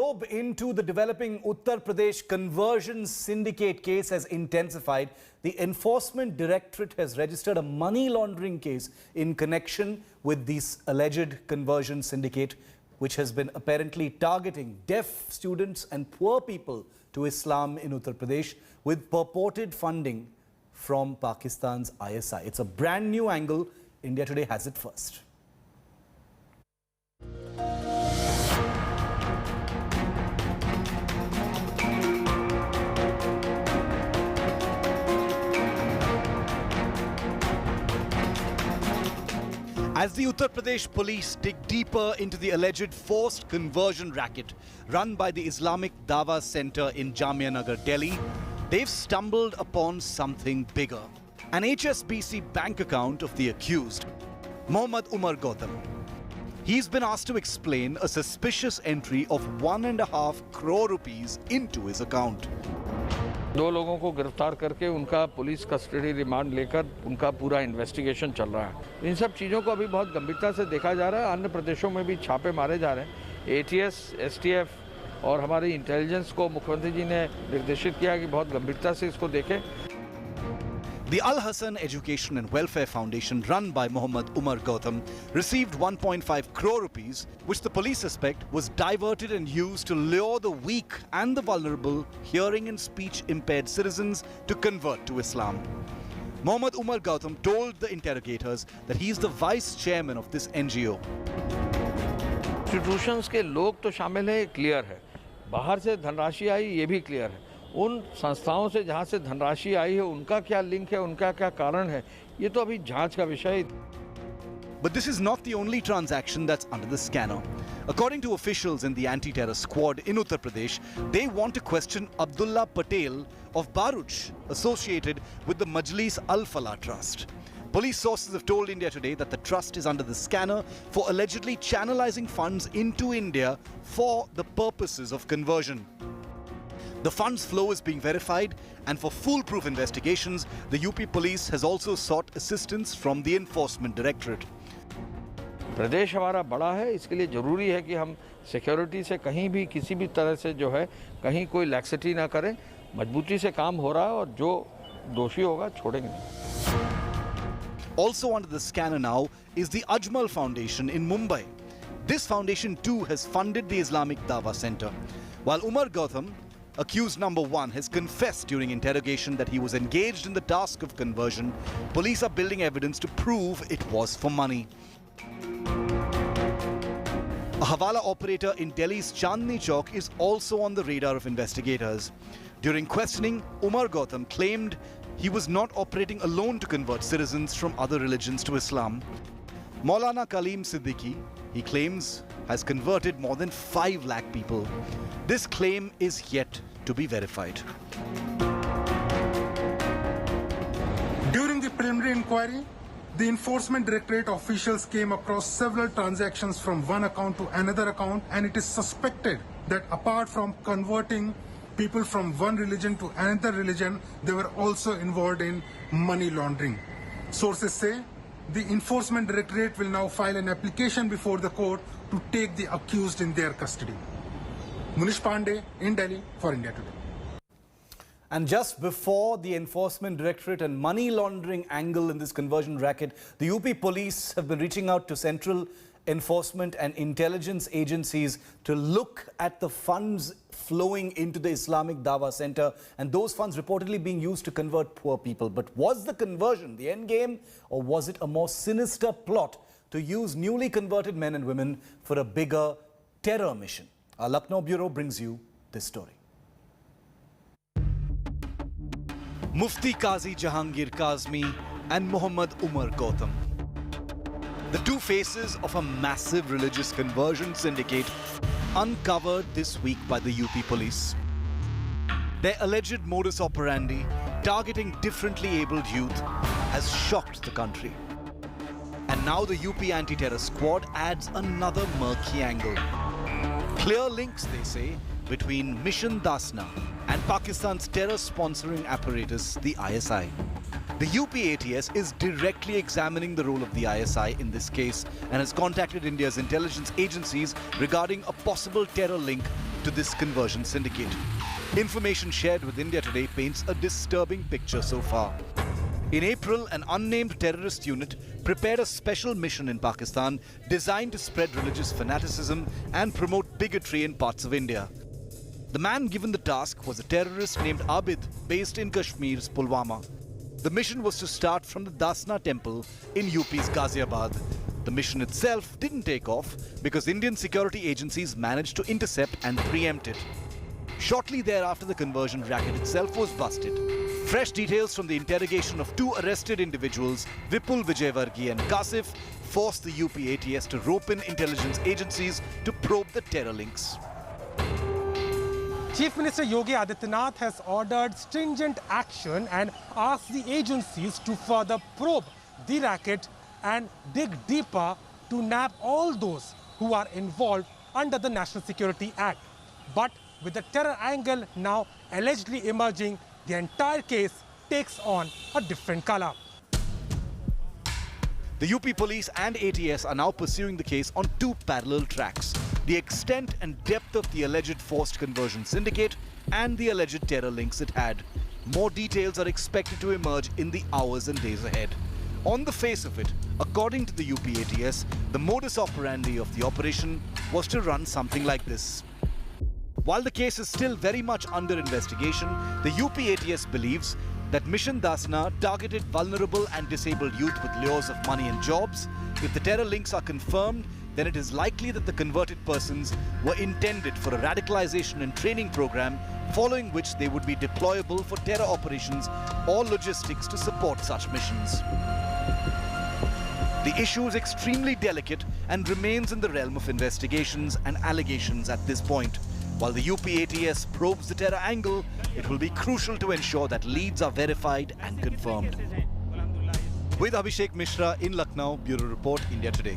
probe into the developing Uttar Pradesh conversion syndicate case has intensified. The Enforcement Directorate has registered a money laundering case in connection with this alleged conversion syndicate, which has been apparently targeting deaf students and poor people to Islam in Uttar Pradesh with purported funding from Pakistan's ISI. It's a brand new angle. India Today has it first. As the Uttar Pradesh police dig deeper into the alleged forced conversion racket run by the Islamic Dawa Center in Jamia Nagar, Delhi, they've stumbled upon something bigger. An HSBC bank account of the accused, Mohammad Umar Gautam. He's been asked to explain a suspicious entry of 1.5 crore rupees into his account. दो लोगों को गिरफ्तार करके उनका police custody remand लेकर उनका पूरा investigation चल रहा है। इन सब चीज़ों को अभी बहुत गंभीरता से देखा जा रहा है। अन्य प्रदेशों में भी छापे मारे जा रहे हैं। एटीएस, एसटीएफ और हमारी इंटेलिजेंस को मुख्यमंत्री जी ने निर्देशित किया कि बहुत गंभीरता से इसको देखें। The Al Hassan Education and Welfare Foundation, run by Mohammad Umar Gautam, received 1.5 crore rupees, which the police suspect was diverted and used to lure the weak and the vulnerable hearing and speech impaired citizens to convert to Islam. Mohammad Umar Gautam told the interrogators that he is the vice chairman of this NGO. Institutions के लोग तो शामिल है, clear है। बाहर से धनराशि आई, ये भी क्लियर है। उन संस्थाओं से जहां से धनराशि आई है, उनका क्या लिंक है, उनका क्या कारण है, ये तो अभी जांच का विषय है। But this is not the only transaction that's under the scanner. According to officials in the anti-terror squad in Uttar Pradesh, they want to question Abdullah Patel of Bharuch, associated with the Majlis Al-Falah Trust. Police sources have told India Today that the trust is under the scanner for allegedly channelizing funds into India for the purposes of conversion. The funds flow is being verified, and for foolproof investigations, the UP police has also sought assistance from the Enforcement Directorate. प्रदेश हमारा बड़ा है, इसके लिए ज़रूरी है कि हम security से कहीं भी किसी भी तरह से जो है कहीं कोई लैक्सिटी ना करें। मजबूती से काम हो रहा है और जो दोषी होगा छोड़ेंगे नहीं। Also under the scanner now is the Ajmal Foundation in Mumbai. This foundation too has funded the Islamic Dawa Center. While Umar Gautam, accused number 1, has confessed during interrogation that he was engaged in the task of conversion, police are building evidence to prove it was for money. A Hawala operator in Delhi's Chandni Chowk is also on the radar of investigators. During questioning, Umar Gautam claimed he was not operating alone to convert citizens from other religions to Islam. Maulana Kaleem Siddiqui, he claims, has converted more than 5 lakh people. This claim is yet to be verified. During the preliminary inquiry, the Enforcement Directorate officials came across several transactions from one account to another account, and it is suspected that apart from converting people from one religion to another religion, they were also involved in money laundering. Sources say the Enforcement Directorate will now file an application before the court to take the accused in their custody. Munish Pandey in Delhi for India Today. And just before the Enforcement Directorate and money laundering angle in this conversion racket, the UP police have been reaching out to central enforcement and intelligence agencies to look at the funds flowing into the Islamic Dawa Center, and those funds reportedly being used to convert poor people. But was the conversion the end game, or was it a more sinister plot to use newly converted men and women for a bigger terror mission? Our Lucknow bureau brings you this story. Mufti Qazi Jahangir Kazmi and Mohammad Umar Gautam, the two faces of a massive religious conversion syndicate, uncovered this week by the UP police. Their alleged modus operandi, targeting differently abled youth, has shocked the country. And now the UP anti-terror squad adds another murky angle. Clear links, they say, between Mission Dasna and Pakistan's terror-sponsoring apparatus, the ISI. The UP ATS is directly examining the role of the ISI in this case and has contacted India's intelligence agencies regarding a possible terror link to this conversion syndicate. Information shared with India Today paints a disturbing picture so far. In April, an unnamed terrorist unit prepared a special mission in Pakistan designed to spread religious fanaticism and promote bigotry in parts of India. The man given the task was a terrorist named Abid, based in Kashmir's Pulwama. The mission was to start from the Dasna temple in UP's Ghaziabad. The mission itself didn't take off because Indian security agencies managed to intercept and preempt it. Shortly thereafter, the conversion racket itself was busted. Fresh details from the interrogation of two arrested individuals, Vipul Vijayvargi and Kasif, forced the UP ATS to rope in intelligence agencies to probe the terror links. Chief Minister Yogi Adityanath has ordered stringent action and asked the agencies to further probe the racket and dig deeper to nab all those who are involved under the National Security Act. But with the terror angle now allegedly emerging, the entire case takes on a different color. The UP police and ATS are now pursuing the case on two parallel tracks: the extent and depth of the alleged forced conversion syndicate and the alleged terror links it had. More details are expected to emerge in the hours and days ahead. On the face of it, according to the UP ATS, the modus operandi of the operation was to run something like this. While the case is still very much under investigation, the UP ATS believes that Mission Dasna targeted vulnerable and disabled youth with lures of money and jobs. If the terror links are confirmed, then it is likely that the converted persons were intended for a radicalization and training program, following which they would be deployable for terror operations or logistics to support such missions. The issue is extremely delicate and remains in the realm of investigations and allegations at this point. While the UP ATS probes the terror angle, it will be crucial to ensure that leads are verified and confirmed. With Abhishek Mishra in Lucknow, Bureau Report, India Today.